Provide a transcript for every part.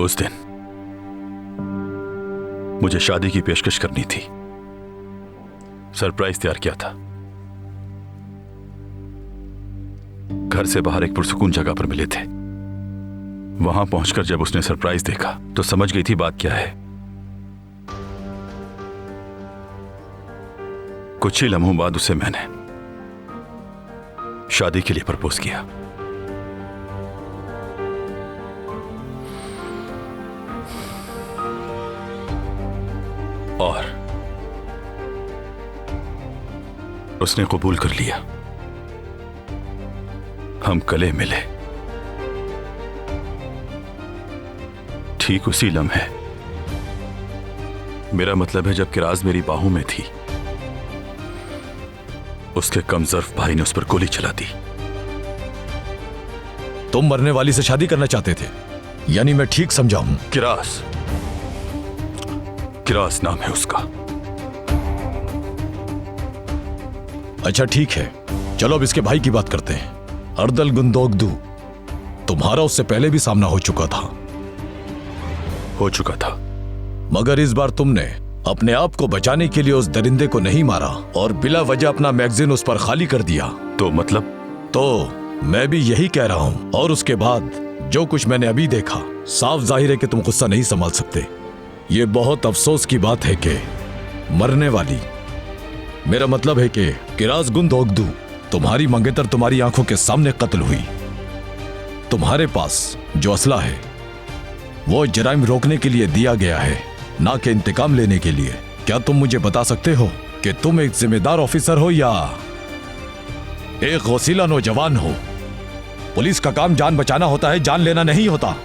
उस दिन मुझे शादी की पेशकश करनी थी। सरप्राइज तैयार किया था। घर से बाहर एक पुरसुकून जगह पर मिले थे। वहां पहुंचकर जब उसने सरप्राइज देखा तो समझ गई थी बात क्या है। कुछ ही लम्हों बाद उसे मैंने शादी के लिए प्रपोज किया। और उसने कबूल कर लिया। हम गले मिले। ठीक उसी लम्हे, मेरा मतलब है जब किराज मेरी बाहों में थी, उसके कमजर्फ भाई ने उस पर गोली चला दी। तुम मरने वाली से शादी करना चाहते थे, यानी मैं ठीक समझा हूं? किराज, किराज नाम है उसका। अच्छा ठीक है, चलो अब इसके भाई की बात करते हैं। अर्दल गुंदोगदू, तुम्हारा उससे पहले भी सामना हो चुका था। हो चुका था, मगर इस बार तुमने अपने आप को बचाने के लिए उस दरिंदे को नहीं मारा और बिला वजह अपना मैगजीन उस पर खाली कर दिया। तो मतलब? तो मैं भी यही कह रहा हूं। और उसके बाद जो कुछ मैंने अभी देखा, साफ जाहिर है कि तुम गुस्सा नहीं संभाल सकते। ये बहुत अफसोस की बात है कि मरने वाली, मेरा मतलब है कि किराज गुंदोगदू, तुम्हारी मंगेतर तुम्हारी आंखों के सामने कत्ल हुई। तुम्हारे पास जो असला है वो जराइम रोकने के लिए दिया गया है, ना कि इंतकाम लेने के लिए। क्या तुम मुझे बता सकते हो कि तुम एक जिम्मेदार ऑफिसर हो या एक गौसीला नौजवान हो? पुलिस का काम जान बचाना होता है, जान लेना नहीं होता।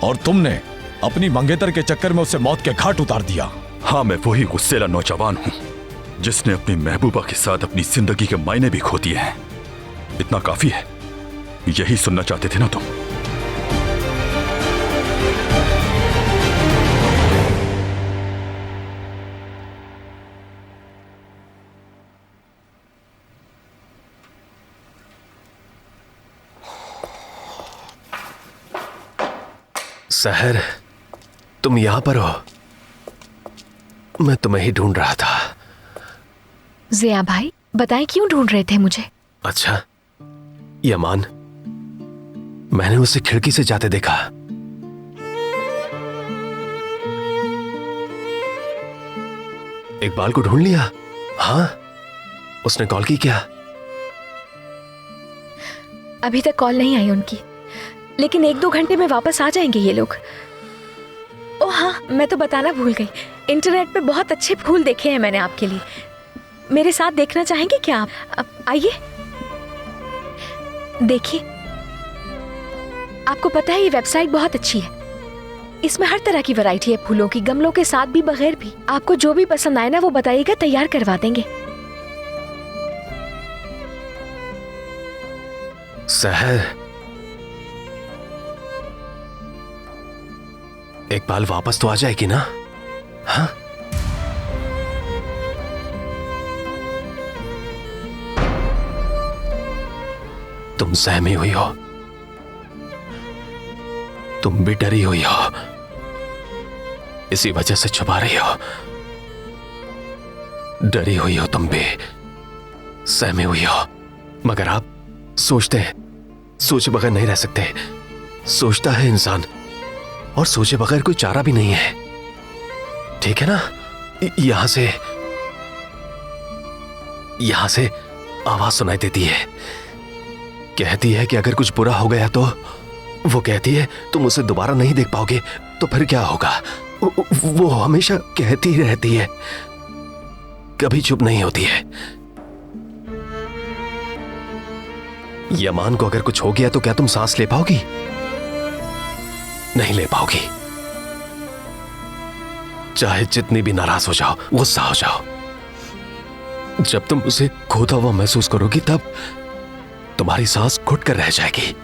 और तुमने अपनी मंगेतर के चक्कर में उसे मौत के घाट उतार दिया। हाँ, मैं वही गुस्सेला नौजवान हूं जिसने अपनी महबूबा के साथ अपनी जिंदगी के मायने भी खो दिए हैं। इतना काफी है। यही सुनना चाहते थे ना तुम? सहर, तुम यहां पर हो? मैं तुम्हें ही ढूंढ रहा था। ज़िया भाई, बताएं क्यों ढूंढ रहे थे मुझे? अच्छा, यमान, मैंने उसे खिड़की से जाते देखा। इकबाल को ढूंढ लिया? हाँ, उसने कॉल की क्या? अभी तक कॉल नहीं आई उनकी, लेकिन 1-2 घंटे में वापस आ जाएंगे ये लोग। ओह हाँ, मैं तो बताना भूल गई। इंटरनेट पे बहुत अच्छे फूल देखे हैं मैंने आपके लिए। मेरे साथ देखना चाहेंगे क्या आप? आइए देखिए। आपको पता है ये वेबसाइट बहुत अच्छी है। इसमें हर तरह की वैरायटी है फूलों की, गमलों के साथ भी, बगैर भी। आपको जो भी पसंद आए ना वो बताइएगा, तैयार करवा देंगे। सहर, इकबाल वापस तो आ जाएगी ना? हाँ? तुम सहमी हुई हो, तुम भी डरी हुई हो, इसी वजह से छुपा रही हो। डरी हुई हो तुम भी, सहमी हुई हो, मगर आप सोचते हैं, सोचे बगैर नहीं रह सकते। सोचता है इंसान, और सोचे बगैर कोई चारा भी नहीं है। ठीक है ना? यहां से आवाज सुनाई देती है, कहती है कि अगर कुछ बुरा हो गया तो, वो कहती है तुम उसे दोबारा नहीं देख पाओगे, तो फिर क्या होगा? वो हमेशा कहती रहती है, कभी चुप नहीं होती है। यमान को अगर कुछ हो गया तो क्या तुम सांस ले पाओगी? नहीं ले पाओगी। चाहे जितनी भी नाराज हो जाओ, गुस्सा हो जाओ, जब तुम उसे खोता हुआ महसूस करोगी तब तुम्हारी सांस घुट कर रह जाएगी,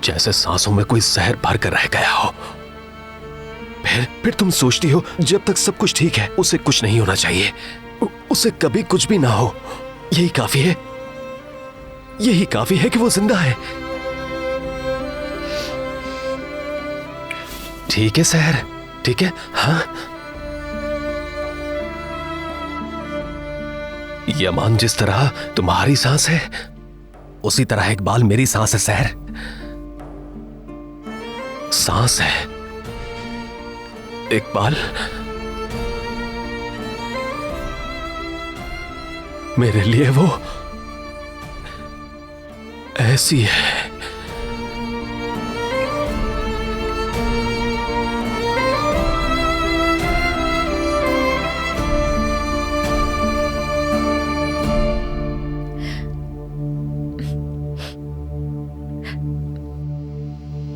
जैसे सांसों में कोई जहर भर कर रह गया हो। फिर तुम सोचती हो जब तक सब कुछ ठीक है उसे कुछ नहीं होना चाहिए, उसे कभी कुछ भी ना हो। यही काफी है, यही काफी है कि वो जिंदा है। ठीक है सहर, ठीक है। हाँ, यमान जिस तरह तुम्हारी सांस है उसी तरह इकबाल मेरी सांस है सहर। सांस है इकबाल मेरे लिए वो ऐसी है।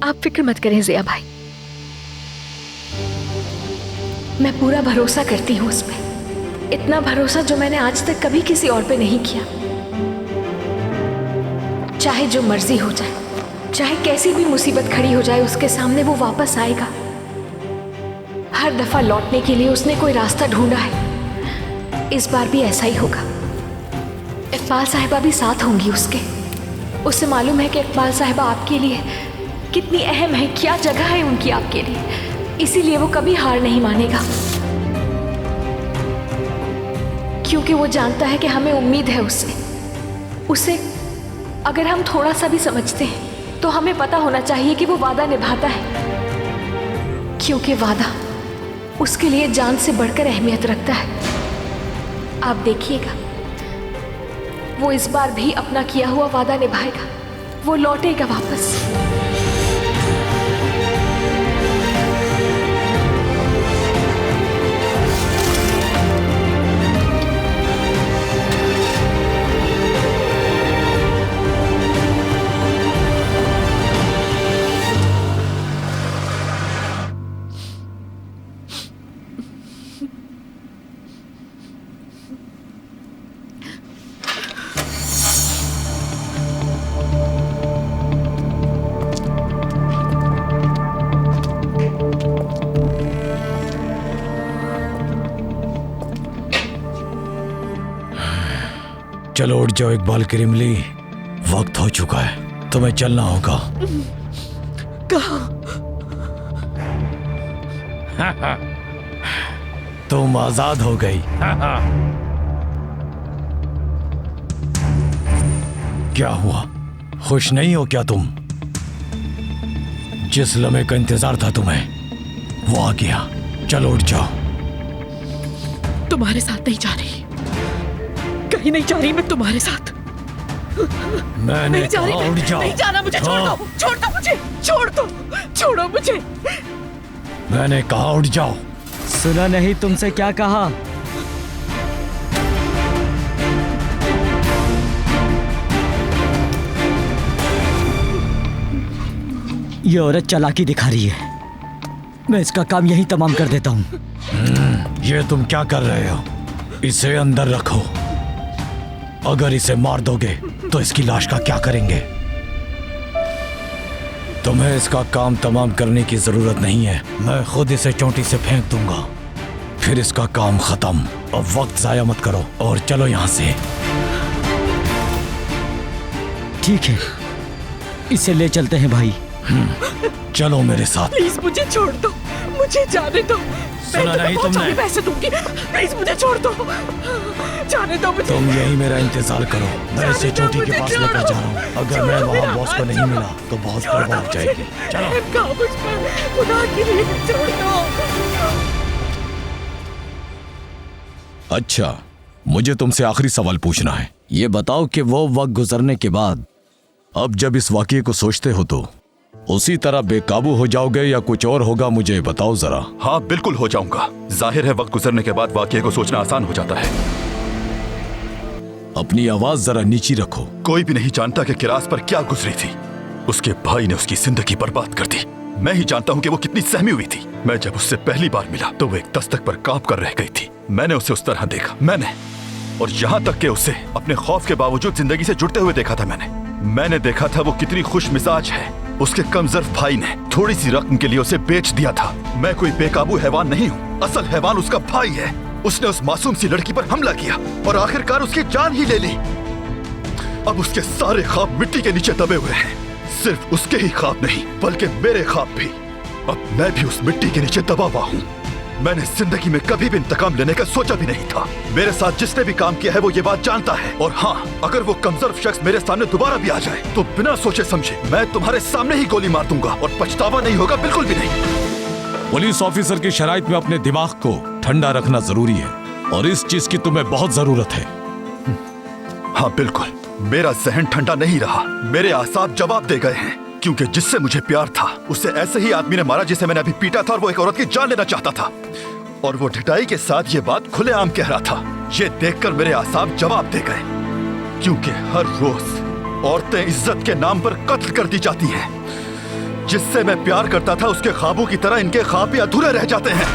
आप फिक्र मत करें जिया भाई, मैं पूरा भरोसा करती हूं उस पे। इतना भरोसा जो मैंने आज तक कभी किसी और पे नहीं किया। चाहे जो मर्जी हो जाए, चाहे कैसी भी मुसीबत खड़ी हो जाए, उसके सामने वो वापस आएगा। हर दफा लौटने के लिए उसने कोई रास्ता ढूंढा है, इस बार भी ऐसा ही होगा। इकबाल साहिबा भी साथ होंगी उसके। उसे मालूम है कि इकबाल साहिबा आपके लिए कितनी अहम है, क्या जगह है उनकी आपके लिए। इसीलिए वो कभी हार नहीं मानेगा, क्योंकि वो जानता है कि हमें उम्मीद है उससे। उसे अगर हम थोड़ा सा भी समझते हैं तो हमें पता होना चाहिए कि वो वादा निभाता है, क्योंकि वादा उसके लिए जान से बढ़कर अहमियत रखता है। आप देखिएगा, वो इस बार भी अपना किया हुआ वादा निभाएगा। वो लौटेगा वापस। चलो उठ जाओ इकबाल करीमली, वक्त हो चुका है, तुम्हें चलना होगा। कहाँ? तुम आजाद हो गई। क्या हुआ, खुश नहीं हो क्या तुम? जिस लम्हे का इंतजार था तुम्हें वो आ गया। चलो उठ जाओ। तुम्हारे साथ नहीं जा रही, कहीं नहीं जा रही मैं तुम्हारे साथ। मैंने नहीं जा रही, कहा उठ जाओ। नहीं जाना मुझे। छोड़ दो, छोड़ दो मुझे, छोड़ दो, छोड़ो मुझे। मैंने कहा उठ जाओ। सुना नहीं तुमसे क्या कहा? ये औरत चालाकी दिखा रही है, मैं इसका काम यहीं तमाम कर देता हूँ। ये तुम क्या कर रहे हो? इसे अंदर रखो। अगर इसे मार दोगे तो इसकी लाश का क्या करेंगे? तुम्हें इसका काम तमाम करने की जरूरत नहीं है, मैं खुद इसे चोटी से फेंक दूंगा, फिर इसका काम खत्म। अब वक्त जाया मत करो और चलो यहाँ से। ठीक है, इसे ले चलते हैं भाई। चलो मेरे साथ। प्लीज मुझे छोड़ दो, मुझे जाने दो। सुना नहीं तुमने? पैसे दूंगी, प्लीज मुझे छोड़ दो, जाने दो मुझे। तुम यही मेरा इंतजार करो, मैं इसे चोटी के पास लेकर जा रहा हूँ। अगर मैं वहाँ बॉस को नहीं मिला तो बहुत बर्बाद हो जाएगी। चलो। खुदा के लिए छोड़ दो। अच्छा, मुझे तुमसे आखिरी सवाल पूछना है। ये बताओ कि वो वक्त गुजरने के बाद अब जब इस वाकये को सोचते हो तो उसी तरह बेकाबू हो जाओगे या कुछ और होगा? मुझे बताओ जरा। हाँ, बिल्कुल हो जाऊंगा। जाहिर है वक्त गुजरने के बाद वाकये को सोचना आसान हो जाता है। अपनी आवाज जरा नीची रखो। कोई भी नहीं जानता कि किरास पर क्या गुजरी थी। उसके भाई ने उसकी जिंदगी बर्बाद कर दी। मैं ही जानता हूँ कि वो कितनी सहमी हुई थी। मैं जब उससे पहली बार मिला तो वो एक दस्तक पर कांप कर रह गई थी। मैंने उसे उस तरह देखा, मैंने, और यहाँ तक कि उसे अपने खौफ के बावजूद जिंदगी से जुड़ते हुए देखा था। मैंने देखा था वो कितनी खुश मिजाज है। उसके कमजोर भाई ने थोड़ी सी रकम के लिए उसे बेच दिया था। मैं कोई बेकाबू हैवान नहीं हूँ, असल हैवान उसका भाई है। उसने उस मासूम सी लड़की पर हमला किया और आखिरकार उसकी जान ही ले ली। अब उसके सारे ख्वाब मिट्टी के नीचे दबे हुए हैं। सिर्फ उसके ही ख्वाब नहीं बल्कि मेरे ख्वाब भी। अब मैं भी उस मिट्टी के नीचे दबा हुआ हूँ। मैंने जिंदगी में कभी भी इंतकाम लेने का सोचा भी नहीं था। मेरे साथ जिसने भी काम किया है वो ये बात जानता है। और हाँ, अगर वो कमजोर शख्स मेरे सामने दोबारा भी आ जाए तो बिना सोचे समझे मैं तुम्हारे सामने ही गोली मार दूंगा और पछतावा नहीं होगा, बिल्कुल भी नहीं। पुलिस ऑफिसर की शराइत में अपने दिमाग को ठंडा रखना जरूरी है और इस चीज की तुम्हें बहुत जरूरत है। हाँ बिल्कुल, मेरा जहन ठंडा नहीं रहा। मेरे आसाब जवाब दे गए हैं, क्योंकि जिससे मुझे प्यार था उसे ऐसे ही आदमी ने मारा जिसे मैंने अभी पीटा था, और वो एक औरत की जान लेना चाहता था और वो ढिठाई के साथ ये बात खुलेआम कह रहा था। ये देखकर मेरे आसाब जवाब दे गए, क्योंकि हर रोज औरतें इज्जत के नाम पर कत्ल कर दी जाती हैं। जिससे मैं प्यार करता था उसके ख्वाबों की तरह इनके ख्वाब भी अधूरे रह जाते हैं।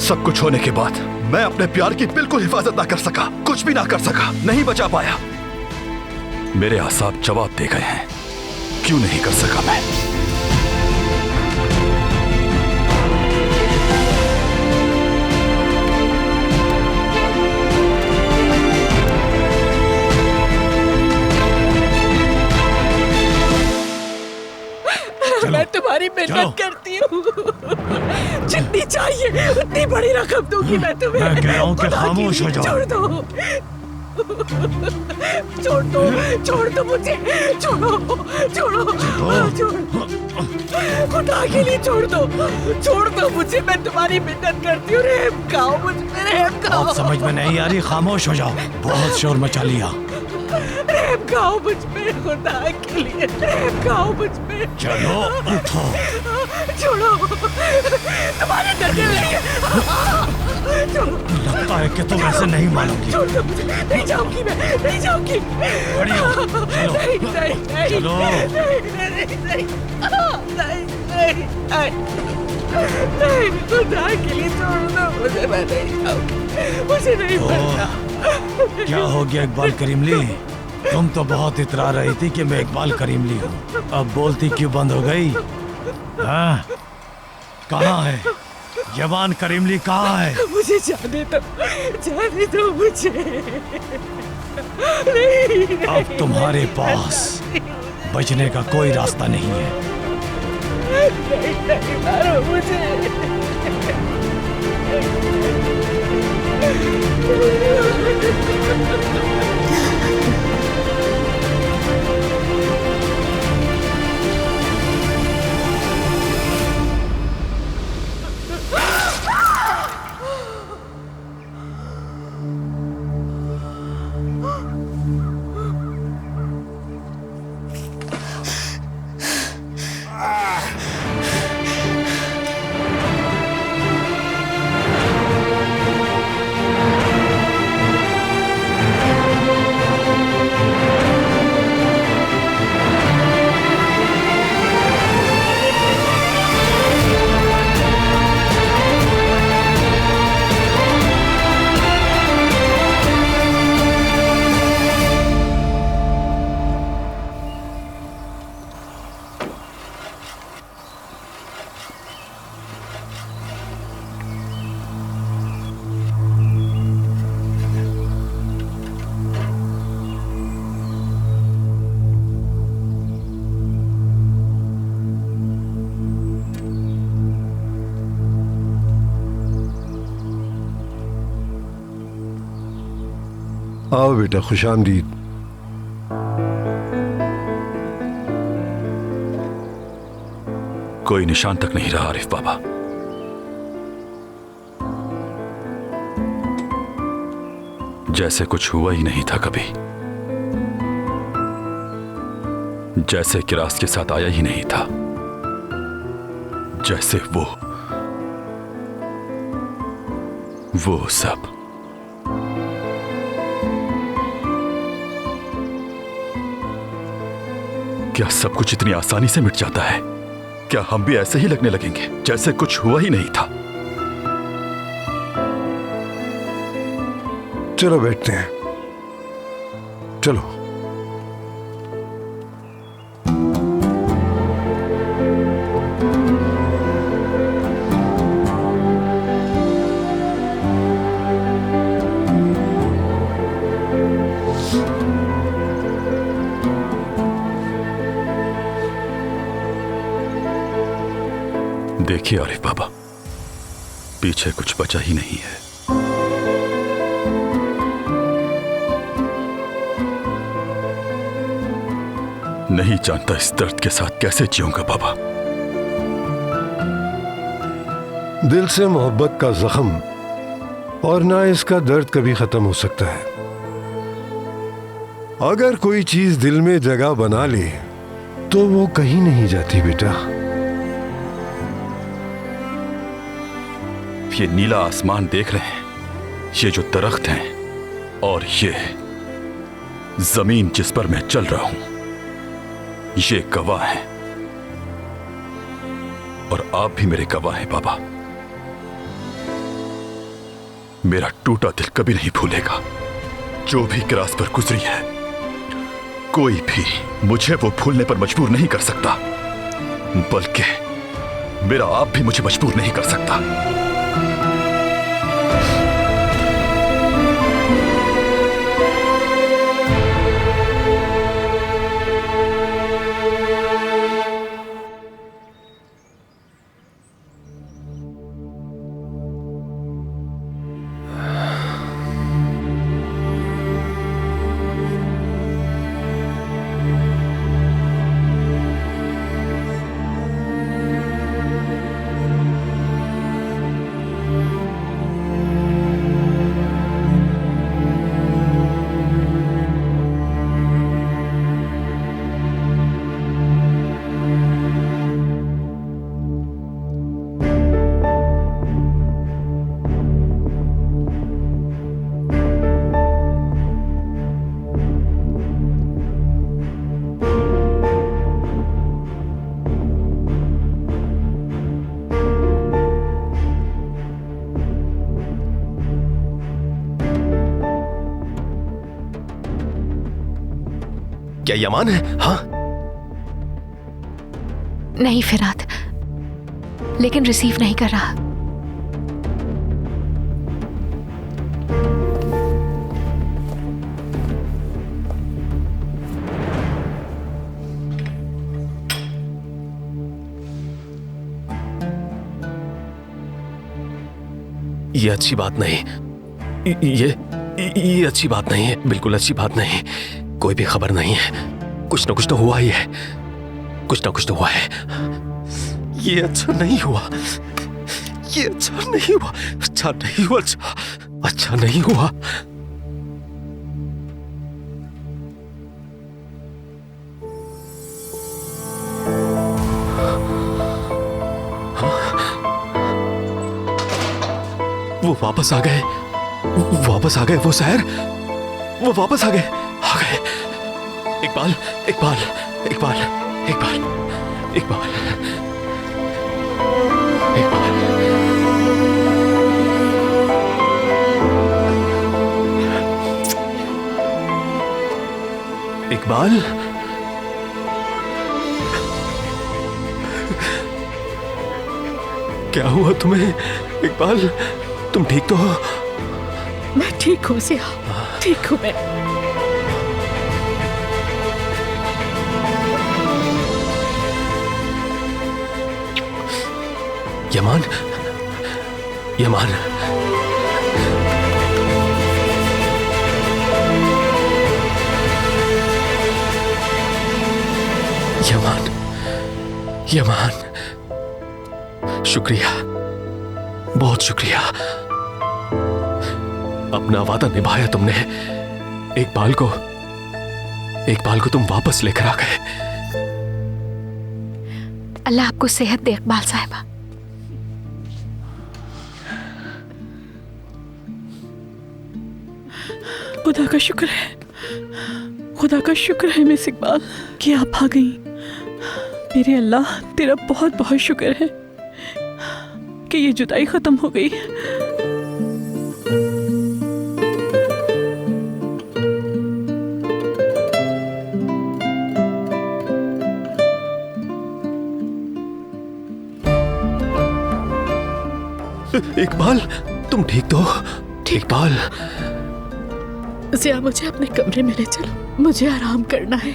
सब कुछ होने के बाद मैं अपने प्यार की बिल्कुल हिफाजत ना कर सका, कुछ भी ना कर सका, नहीं बचा पाया। मेरे आसाब जवाब दे गए हैं, क्यों नहीं कर सका मैं। मैं तुम्हारी मेहनत करती हूँ। जितनी चाहिए उतनी बड़ी रकम दूंगी मैं तुम्हें। मैं कह रहा हूँ कि खुदा खामोश के हो लिए जाओ। छोड़ दो मुझे, छोड़ो, खुदा के लिए छोड़ दो मुझे। मैं तुम्हारी मिन्नत करती हूँ, रहम खाओ मुझ पे, रहम खाओ। बात समझ में नहीं आ रही, खामोश हो जाओ। बहुत शोर मचा लिया। रहम खाओ मुझ पे, खुदा के लिए रहम खाओ मुझ पे। चलो उठो। छोड़ो, तुम्हारे दर्जे लगता है कि तुम ऐसे नहीं मानोगी। छोड़ दो मुझे, नहीं जाऊंगी मैं, नहीं जाऊंगी। खड़ी हो, चलो। नहीं, चलो। नहीं, खुदा के लिए छोड़ दो मुझे, मैं नहीं जाऊंगी, मुझे नहीं पता। क्या हो गया इकबाल करीमली? तुम तो बहुत इतरा रही थी कि मैं इकबाल करीमली हूँ, अब बोलती क्यों बंद हो गई? हाँ? कहाँ है जवान करीमली, कहाँ है? मुझे जाने दो मुझे। नहीं, अब तुम्हारे पास बचने का कोई रास्ता नहीं है। नहीं मारो मुझे। आओ बेटा, खुशामदीद। कोई निशान तक नहीं रहा आरिफ बाबा। जैसे कुछ हुआ ही नहीं था कभी, जैसे किरास के साथ आया ही नहीं था, जैसे वो सब। क्या सब कुछ इतनी आसानी से मिट जाता है? क्या हम भी ऐसे ही लगने लगेंगे जैसे कुछ हुआ ही नहीं था? चलो बैठते हैं, चलो। देखिए आरिफ बाबा, पीछे कुछ बचा ही नहीं है। नहीं जानता इस दर्द के साथ कैसे जीऊंगा बाबा। दिल से मोहब्बत का जख्म और ना इसका दर्द कभी खत्म हो सकता है। अगर कोई चीज दिल में जगह बना ले तो वो कहीं नहीं जाती बेटा। ये नीला आसमान देख रहे हैं, ये जो दरख्त हैं और ये जमीन जिस पर मैं चल रहा हूं, ये गवाह हैं और आप भी मेरे गवाह हैं बाबा। मेरा टूटा दिल कभी नहीं भूलेगा जो भी क्रास पर गुजरी है। कोई भी मुझे वो भूलने पर मजबूर नहीं कर सकता, बल्कि मेरा आप भी मुझे मजबूर नहीं कर सकता। क्या यमान है? हाँ, नहीं फिराद, लेकिन रिसीव नहीं कर रहा। ये अच्छी बात नहीं। ये अच्छी बात नहीं है, बिल्कुल अच्छी बात नहीं। कोई भी खबर नहीं है। कुछ ना कुछ तो हुआ ही है, कुछ ना कुछ तो हुआ है। ये अच्छा नहीं हुआ, ये अच्छा नहीं हुआ, अच्छा नहीं हुआ, अच्छा नहीं हुआ। वो वापस आ गए, वापस आ गए। वो शहर, वो वापस आ गए, आ गए। इकबाल, इकबाल, इकबाल, इकबाल, इकबाल, इकबाल। इकबाल, क्या हुआ तुम्हें? इकबाल, तुम ठीक तो हो? मैं ठीक हूँ सिया, ठीक हूँ मैं। यमान, यमान, यमान, यमान, शुक्रिया, बहुत शुक्रिया। अपना वादा निभाया तुमने। इकबाल को तुम वापस लेकर आ गए। अल्लाह आपको सेहत दे इकबाल साहिबा। खुदा का शुक्र है, खुदा का शुक्र है मिस इकबाल कि आप आ गई। मेरे अल्लाह, तेरा बहुत बहुत शुक्र है कि ये जुदाई खत्म हो गई। इकबाल, तुम ठीक तो हो? इकबाल, जिया, मुझे अपने कमरे में ले चलो, मुझे आराम करना है।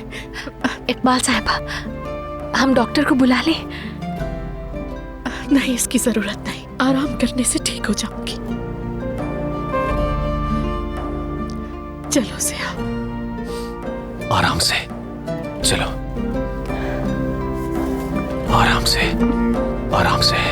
इकबाल साहिबा, हम डॉक्टर को बुला लें? नहीं, इसकी जरूरत नहीं। आराम करने से ठीक हो जाऊंगी। चलो ज़िया। आराम से चलो, आराम से, आराम से।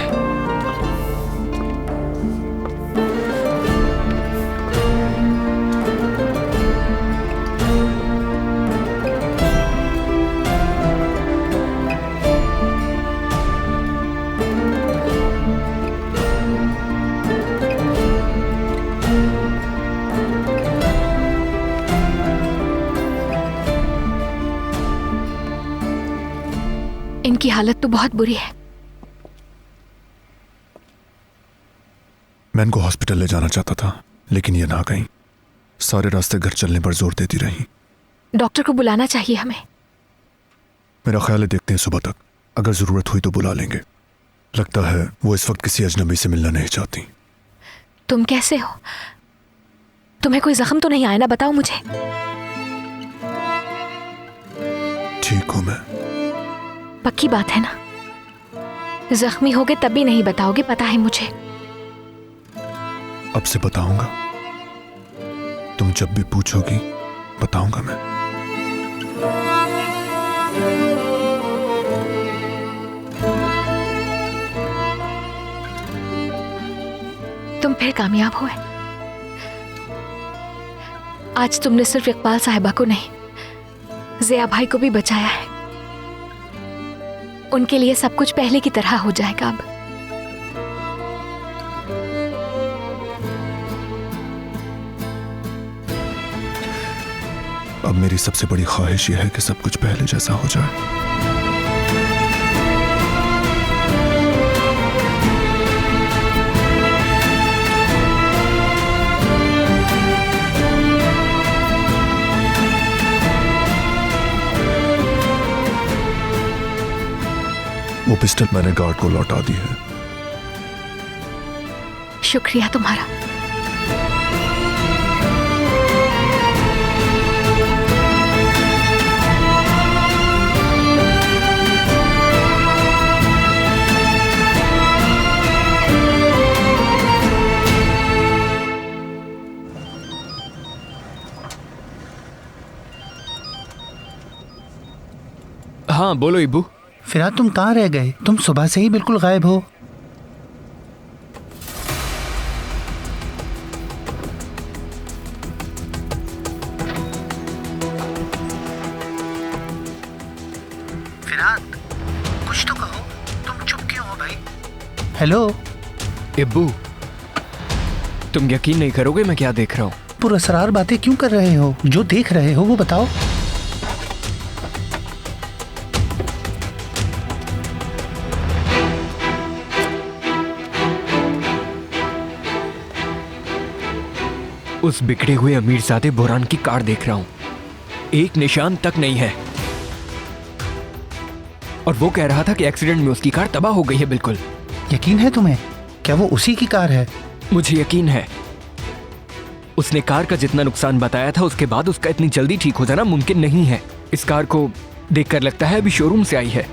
इनकी हालत तो बहुत बुरी है। मैं इनको हॉस्पिटल ले जाना चाहता था, लेकिन ये ना गई। सारे रास्ते घर चलने पर जोर देती रही। डॉक्टर को बुलाना चाहिए हमें। मेरा ख्याल है देखते हैं सुबह तक, अगर जरूरत हुई तो बुला लेंगे। लगता है वो इस वक्त किसी अजनबी से मिलना नहीं चाहती। तुम कैसे हो? तुम्हें कोई जख्म तो नहीं आया ना? बताओ मुझे। ठीक हूं मैं। पक्की बात है ना? जख्मी होगे तब भी नहीं बताओगे, पता है मुझे। अब से बताऊंगा। तुम जब भी पूछोगी बताऊंगा मैं। तुम फिर कामयाब हुए। आज तुमने सिर्फ इकबाल साहिबा को नहीं, ज़िया भाई को भी बचाया है। उनके लिए सब कुछ पहले की तरह हो जाएगा अब। अब मेरी सबसे बड़ी ख्वाहिश यह है कि सब कुछ पहले जैसा हो जाए। वो पिस्टल मैंने गार्ड को लौटा दी है। शुक्रिया तुम्हारा। हाँ बोलो इब्बू। फिराद, तुम कहाँ रह गए? तुम सुबह से ही बिल्कुल गायब हो। फिराद, कुछ तो कहो। तुम चुप क्यों हो भाई? हेलो इब्बू, तुम यकीन नहीं करोगे मैं क्या देख रहा हूँ। पुरअसरार बातें क्यों कर रहे हो? जो देख रहे हो वो बताओ। उस बिगड़े हुए अमीरजादे बुरान की कार देख रहा हूं। एक निशान तक नहीं है। और वो कह रहा था कि एक्सीडेंट में उसकी कार तबाह हो गई है। बिल्कुल यकीन है तुम्हें? क्या वो उसी की कार है? मुझे यकीन है। उसने कार का जितना नुकसान बताया था उसके बाद उसका इतनी जल्दी ठीक हो जाना मुमकिन नहीं है। इस कार को देखकर लगता है अभी शोरूम से आई है।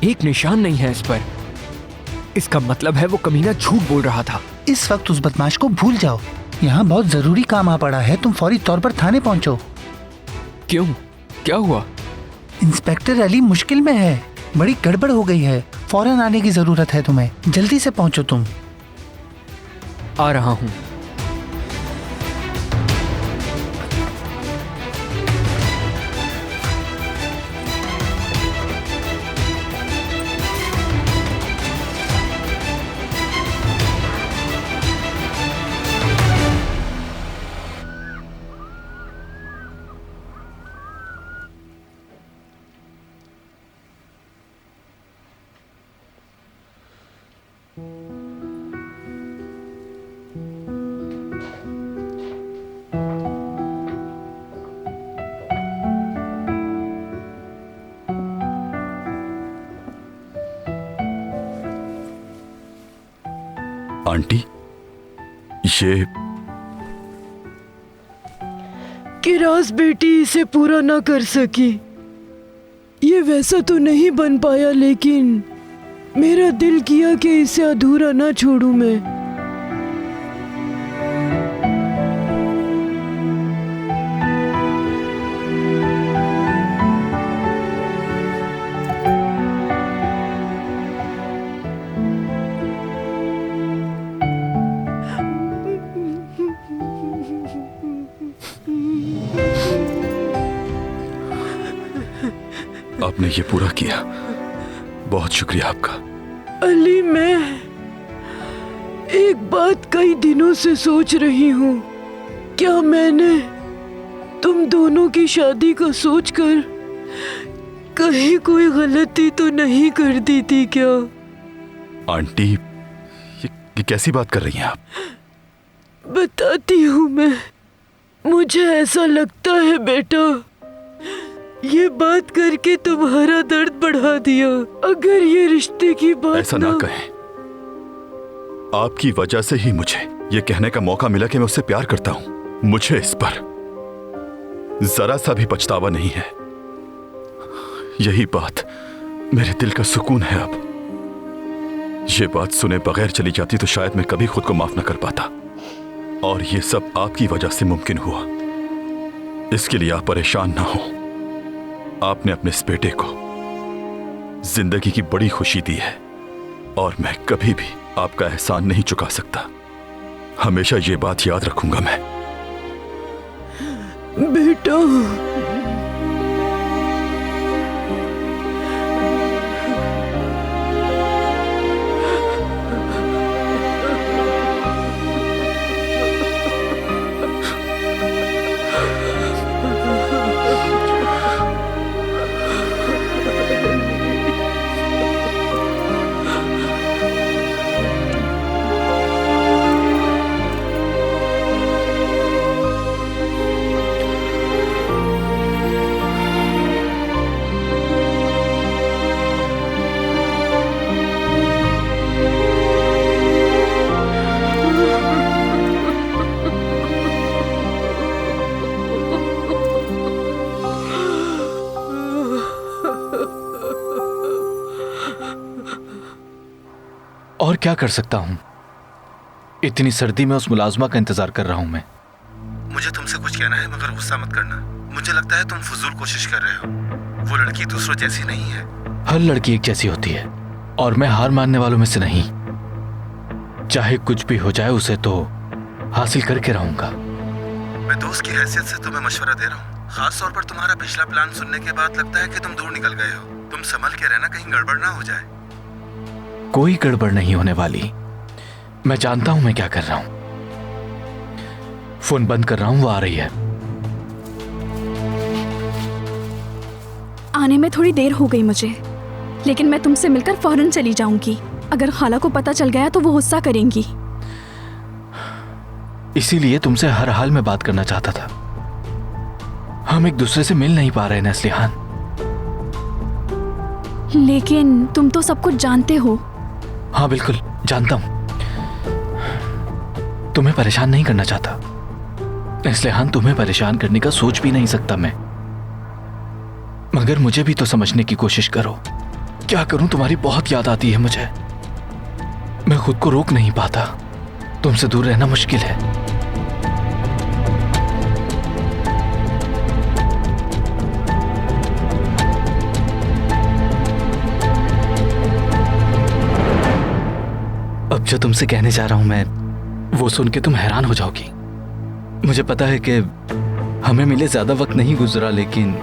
एक निशान नहीं है इस पर। इसका मतलब है वो कमीना झूठ बोल रहा था। इस वक्त उस बदमाश को भूल जाओ। यहाँ बहुत जरूरी काम आ पड़ा है। तुम फौरी तौर पर थाने पहुँचो। क्यों? क्या हुआ? इंस्पेक्टर अली मुश्किल में है। बड़ी गड़बड़ हो गई है। फौरन आने की जरूरत है तुम्हें। जल्दी से पहुँचो तुम। आ रहा हूँ। आंटी, ये किरास बेटी इसे पूरा ना कर सकी। ये वैसा तो नहीं बन पाया, लेकिन मेरा दिल किया कि इसे अधूरा ना छोड़ूं मैं। आपने ये पूरा किया, बहुत शुक्रिया आपका। अली, मैं एक बात कई दिनों से सोच रही हूँ। क्या मैंने तुम दोनों की शादी का सोचकर कहीं कोई गलती तो नहीं कर दी थी क्या? आंटी, ये कैसी बात कर रही हैं आप? बताती हूँ मैं। मुझे ऐसा लगता है बेटा, ये बात करके तुम्हारा दर्द बढ़ा दिया। अगर ये रिश्ते की बात ऐसा ना कहें। आपकी वजह से ही मुझे ये कहने का मौका मिला कि मैं उससे प्यार करता हूं। मुझे इस पर जरा सा भी पछतावा नहीं है। यही बात मेरे दिल का सुकून है। अब ये बात सुने बगैर चली जाती तो शायद मैं कभी खुद को माफ न कर पाता। और ये सब आपकी वजह से मुमकिन हुआ। इसके लिए आप परेशान ना हो। आपने अपने इस बेटे को जिंदगी की बड़ी खुशी दी है और मैं कभी भी आपका एहसान नहीं चुका सकता। हमेशा ये बात याद रखूंगा मैं। बेटा, और क्या कर सकता हूं? इतनी सर्दी में उस मुलाजमा का इंतजार कर रहा हूं मैं। मुझे तुमसे कुछ कहना है, मगर गुस्सा मत करना। मुझे लगता है तुम फजूल कोशिश कर रहे हो। वो लड़की दूसरों जैसी नहीं है। हर लड़की एक जैसी होती है और मैं हार मानने वालों में से नहीं। चाहे कुछ भी हो जाए उसे तो हासिल करके रहूंगा। मैं दोस्त की हैसियत से तुम्हें मशवरा दे रहा हूँ। खास तौर पर तुम्हारा पिछला प्लान सुनने के बाद लगता है कि तुम दूर निकल गए हो। तुम संभल के रहना, कहीं गड़बड़ ना हो जाए। कोई गड़बड़ नहीं होने वाली। मैं जानता हूं मैं क्या कर रहा हूं। फोन बंद कर रहा हूं, वो आ रही है। आने में थोड़ी देर हो गई मुझे, लेकिन मैं तुमसे मिलकर फौरन चली जाऊंगी। अगर खाला को पता चल गया तो वो गुस्सा करेंगी। इसीलिए तुमसे हर हाल में बात करना चाहता था। हम एक दूसरे से मिल नहीं पा रहे नस्लिहान। लेकिन तुम तो सब कुछ जानते हो। हाँ बिल्कुल जानता हूं। तुम्हें परेशान नहीं करना चाहता, इसलिए हाँ तुम्हें परेशान करने का सोच भी नहीं सकता मैं। मगर मुझे भी तो समझने की कोशिश करो। क्या करूं, तुम्हारी बहुत याद आती है मुझे। मैं खुद को रोक नहीं पाता। तुमसे दूर रहना मुश्किल है। अब जो तुमसे कहने जा रहा हूं मैं, वो सुन के तुम हैरान हो जाओगी। मुझे पता है कि हमें मिले ज्यादा वक्त नहीं गुजरा, लेकिन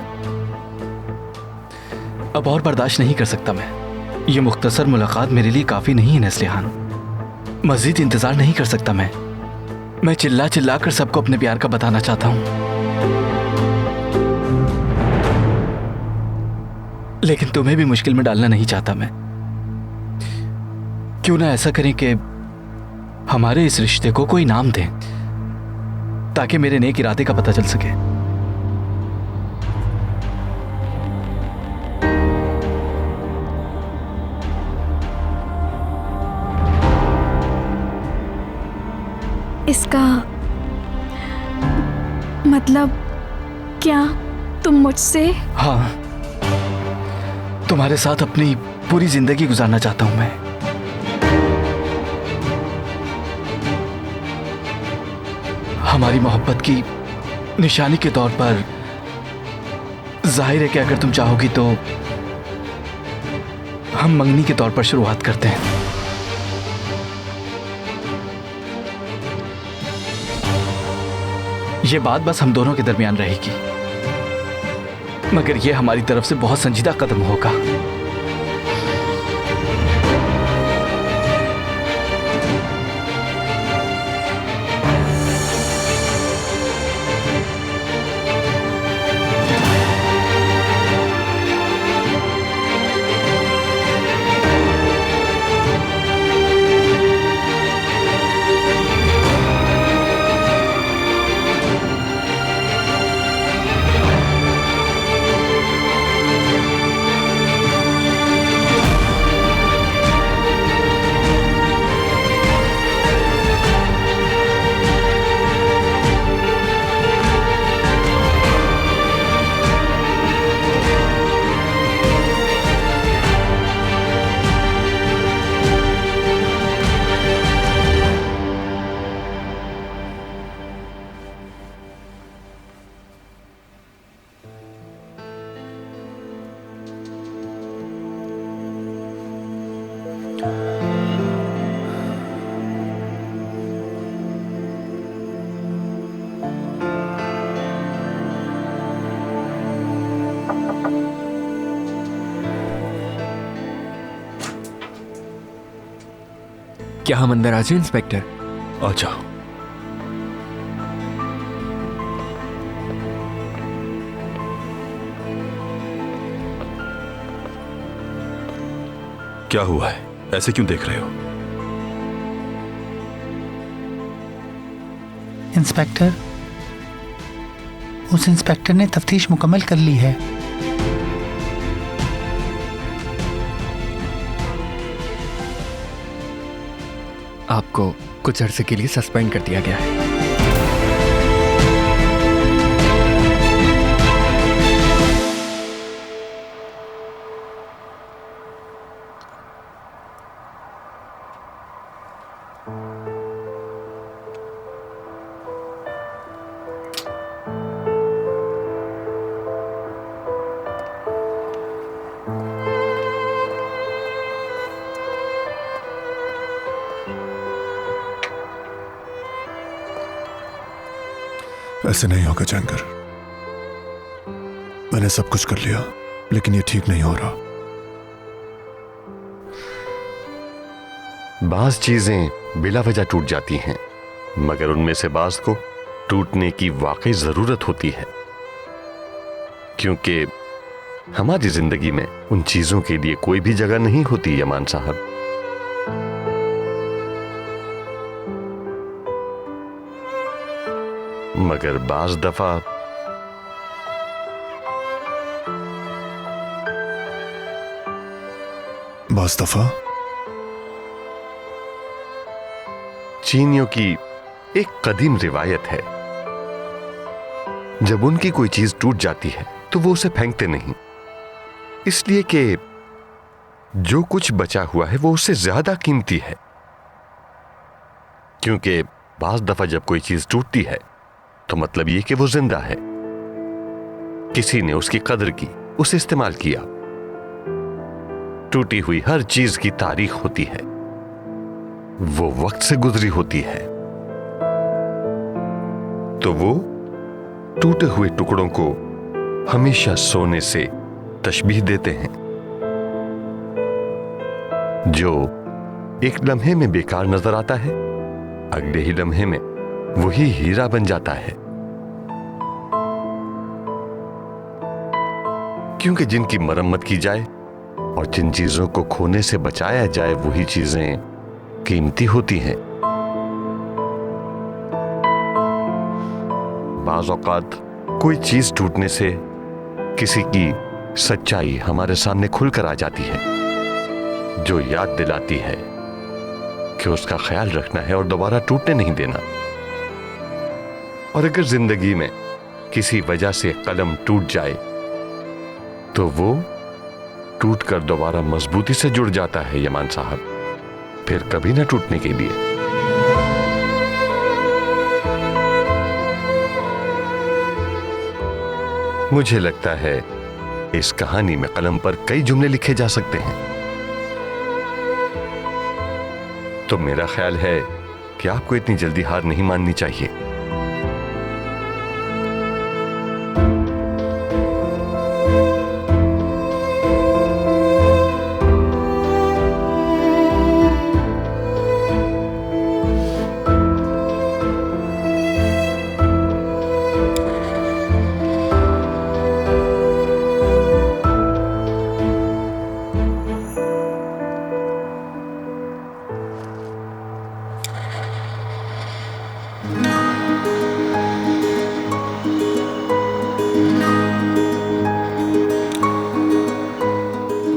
अब और बर्दाश्त नहीं कर सकता मैं। ये मुख्तसर मुलाकात मेरे लिए काफी नहीं है नस्लिहान। मजीद इंतजार नहीं कर सकता मैं चिल्ला चिल्ला कर सबको अपने प्यार का बताना चाहता हूं, लेकिन तुम्हें भी मुश्किल में डालना नहीं चाहता मैं। क्यों ना ऐसा करें कि हमारे इस रिश्ते को कोई नाम दें, ताकि मेरे नेक इरादे का पता चल सके। इसका मतलब क्या तुम मुझसे? हाँ, तुम्हारे साथ अपनी पूरी जिंदगी गुजारना चाहता हूं मैं। हमारी मोहब्बत की निशानी के तौर पर जाहिर है कि अगर तुम चाहोगी तो हम मंगनी के तौर पर शुरुआत करते हैं। यह बात बस हम दोनों के दरमियान रहेगी, मगर यह हमारी तरफ से बहुत संजीदा कदम होगा। क्या हम अंदर आ जाए इंस्पेक्टर? आ जाओ। क्या हुआ है? ऐसे क्यों देख रहे हो? इंस्पेक्टर, उस इंस्पेक्टर ने तफ्तीश मुकम्मल कर ली है। आपको कुछ अरसे के लिए सस्पेंड कर दिया गया है। ऐसे नहीं होगा जैंगर। मैंने सब कुछ कर लिया, लेकिन ये ठीक नहीं हो रहा। बाज़ चीजें बिला वजह टूट जाती हैं, मगर उनमें से बाज़ को टूटने की वाकई जरूरत होती है, क्योंकि हमारी जिंदगी में उन चीजों के लिए कोई भी जगह नहीं होती। यमान साहब, मगर बाज़ दफा चीनियों की एक कदीम रिवायत है, जब उनकी कोई चीज टूट जाती है तो वो उसे फेंकते नहीं, इसलिए कि जो कुछ बचा हुआ है वो उससे ज्यादा कीमती है। क्योंकि बाज़ दफा जब कोई चीज टूटती है तो मतलब ये कि वो जिंदा है, किसी ने उसकी कदर की, उसे इस्तेमाल किया। टूटी हुई हर चीज की तारीख होती है, वो वक्त से गुजरी होती है, तो वो टूटे हुए टुकड़ों को हमेशा सोने से तशबीह देते हैं, जो एक लम्हे में बेकार नजर आता है, अगले ही लम्हे में वही हीरा बन जाता है। क्योंकि जिनकी मरम्मत की जाए और जिन चीजों को खोने से बचाया जाए वही चीजें कीमती होती हैं। बाज़ औक़ात कोई चीज टूटने से किसी की सच्चाई हमारे सामने खुलकर आ जाती है, जो याद दिलाती है कि उसका ख्याल रखना है और दोबारा टूटने नहीं देना। और अगर जिंदगी में किसी वजह से कलम टूट जाए तो वो टूटकर दोबारा मजबूती से जुड़ जाता है यमान साहब, फिर कभी ना टूटने के लिए। मुझे लगता है इस कहानी में कलम पर कई जुमले लिखे जा सकते हैं। तो मेरा ख्याल है कि आपको इतनी जल्दी हार नहीं माननी चाहिए।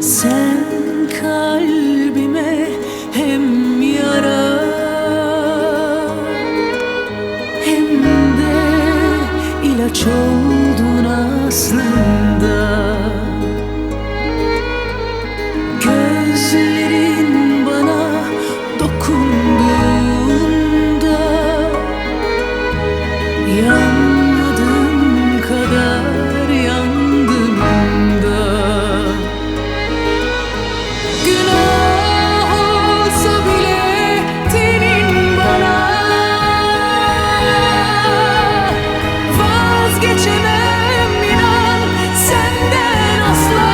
Sen kalbime hem yara hem de ilaç oldun aslında. Gözlerin bana dokunduğunda yanmadığım kadar yandım da. Günah olsa bile tenin bana vazgeçemem inan senden asla.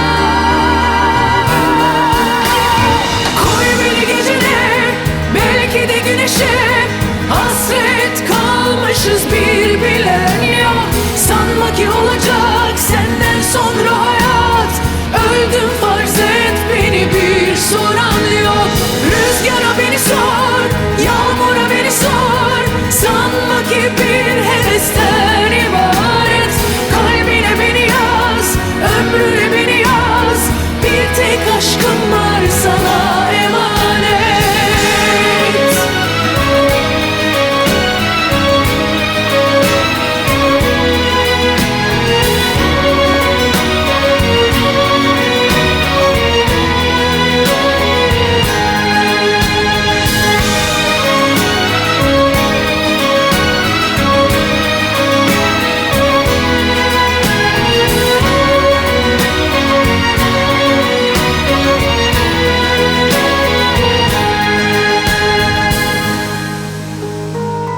Koy beni gecene belki de güneşe hasret kalmışız bir bilen yok. Sanma ki olacak senden sonra hayat. Öldüm farz et beni bir soran yok. Rüzgara beni sor, yağmura beni sor. Sanma ki bir hevesten ibaret. Kalbine beni yaz, ömrüne beni yaz. Bir tek aşkım var sana emanet.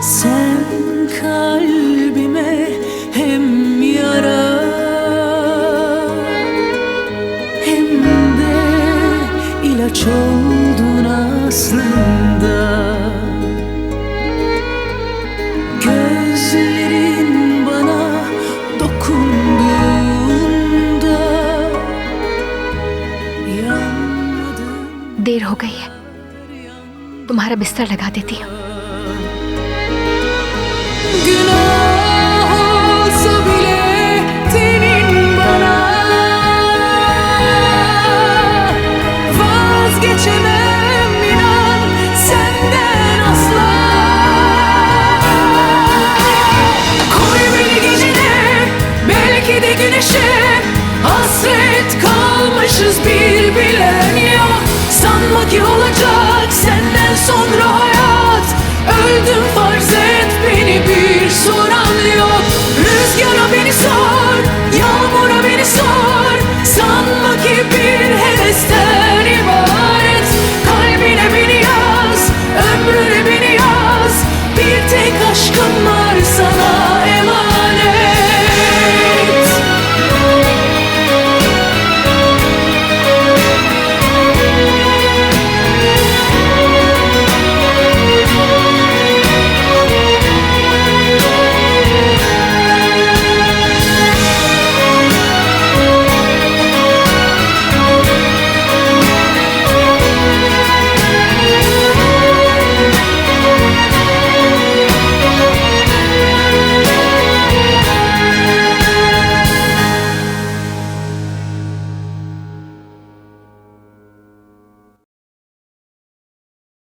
Sen kalbime hem yara hem de ilaç oldun aslında. Gözlerin bana dokunduğunda yanmadım. देर हो गई है, तुम्हारा बिस्तर लगा देती हूँ।